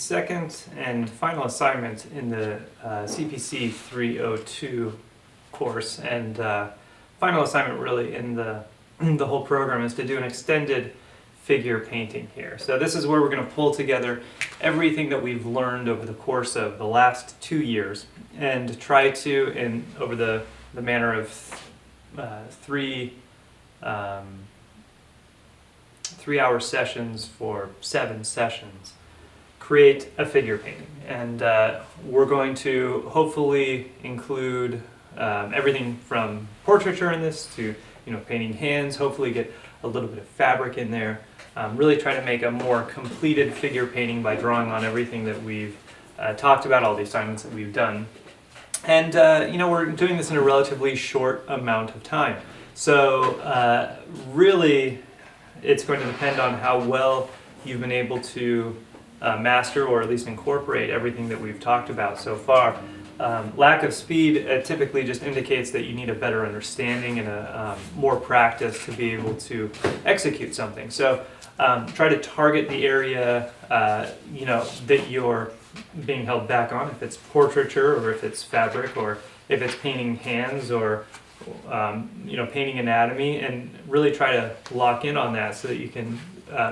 second and final assignment in the CPC302 course, and final assignment really in the whole program is to do an extended figure painting here. So this is where we're going to pull together everything that we've learned over the course of the last 2 years and try to, over the manner of three-hour sessions for 7 sessions, create a figure painting. And we're going to hopefully include everything from portraiture in this to painting hands, hopefully get a little bit of fabric in there, really try to make a more completed figure painting by drawing on everything that we've talked about, all the assignments that we've done. And we're doing this in a relatively short amount of time. So really it's going to depend on how well you've been able to master or at least incorporate everything that we've talked about so far. Lack of speed typically just indicates that you need a better understanding and more practice to be able to execute something. So try to target the area that you're being held back on, if it's portraiture or if it's fabric or if it's painting hands or painting anatomy, and really try to lock in on that so that you can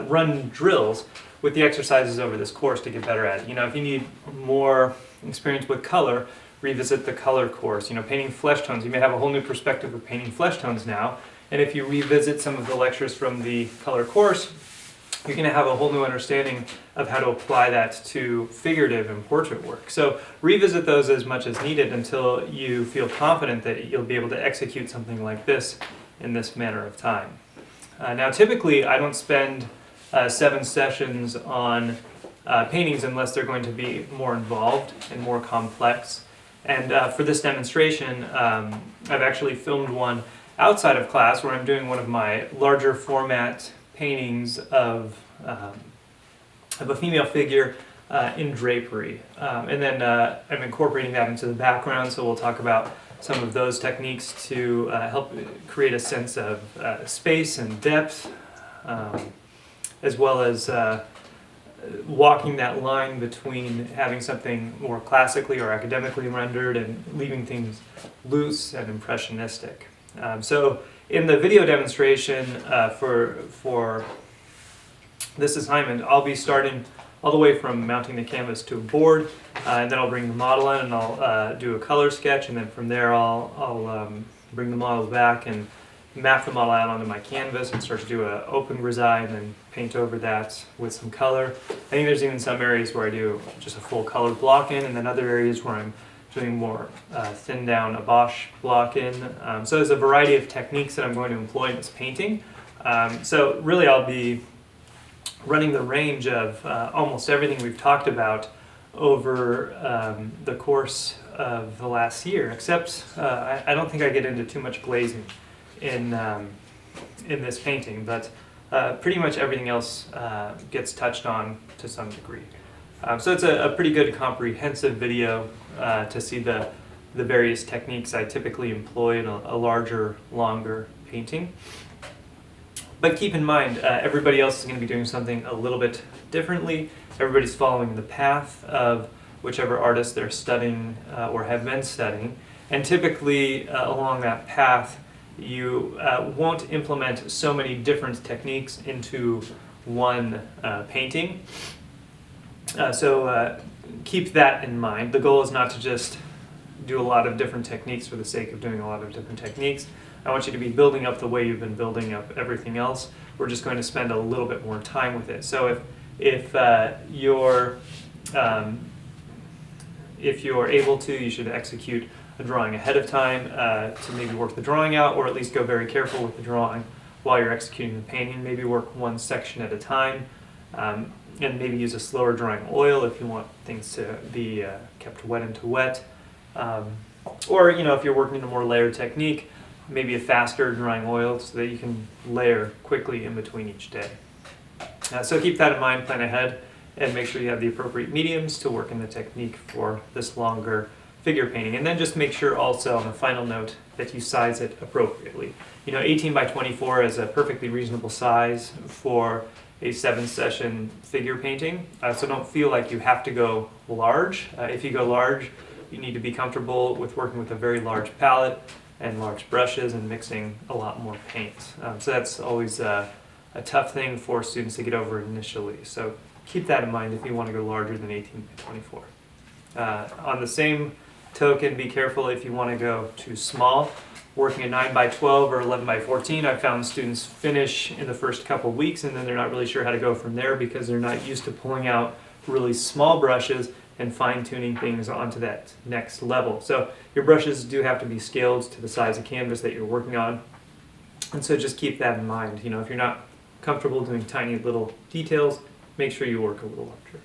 run drills with the exercises over this course to get better at it. If you need more experience with color, revisit the color course. Painting flesh tones, you may have a whole new perspective of painting flesh tones now, and if you revisit some of the lectures from the color course, you're going to have a whole new understanding of how to apply that to figurative and portrait work. So revisit those as much as needed until you feel confident that you'll be able to execute something like this in this manner of time. Now typically I don't spend 7 sessions on paintings unless they're going to be more involved and more complex. And for this demonstration, I've actually filmed one outside of class where I'm doing one of my larger format paintings of a female figure in drapery. And then I'm incorporating that into the background, so we'll talk about some of those techniques to help create a sense of space and depth, as well as walking that line between having something more classically or academically rendered and leaving things loose and impressionistic. So in the video demonstration for this assignment, I'll be starting all the way from mounting the canvas to a board, and then I'll bring the model in and I'll do a color sketch, and then from there I'll bring the model back and map the model out onto my canvas and start to do an open grisaille and then paint over that with some color. I think there's even some areas where I do just a full color block in, and then other areas where I'm doing more thin down abache block in. So there's a variety of techniques that I'm going to employ in this painting. So really I'll be running the range of almost everything we've talked about over the course of the last year, except I don't think I get into too much glazing in this painting, but pretty much everything else gets touched on to some degree. So it's a pretty good comprehensive video to see the various techniques I typically employ in a larger, longer painting. But keep in mind, everybody else is going to be doing something a little bit differently. Everybody's following the path of whichever artist they're studying or have been studying. And typically along that path, you won't implement so many different techniques into one painting. So keep that in mind. The goal is not to just do a lot of different techniques for the sake of doing a lot of different techniques. I want you to be building up the way you've been building up everything else. We're just going to spend a little bit more time with it. So if you're able to, you should execute a drawing ahead of time to maybe work the drawing out, or at least go very careful with the drawing while you're executing the painting. Maybe work one section at a time, and maybe use a slower drying oil if you want things to be kept wet into wet. Or if you're working in a more layered technique, maybe a faster drying oil so that you can layer quickly in between each day. So keep that in mind, plan ahead, and make sure you have the appropriate mediums to work in the technique for this longer figure painting. And then just make sure also, on the final note, that you size it appropriately. 18 by 24 is a perfectly reasonable size for a 7-session figure painting, so don't feel like you have to go large. If you go large, you need to be comfortable with working with a very large palette and large brushes and mixing a lot more paint. So that's always a tough thing for students to get over initially. So keep that in mind if you want to go larger than 18 by 24. On the same token, be careful if you want to go too small. Working a 9 by 12 or 11 by 14, I've found students finish in the first couple weeks and then they're not really sure how to go from there because they're not used to pulling out really small brushes and fine-tuning things onto that next level. So your brushes do have to be scaled to the size of canvas that you're working on. And so just keep that in mind. You know, if you're not comfortable doing tiny little details, make sure you work a little larger.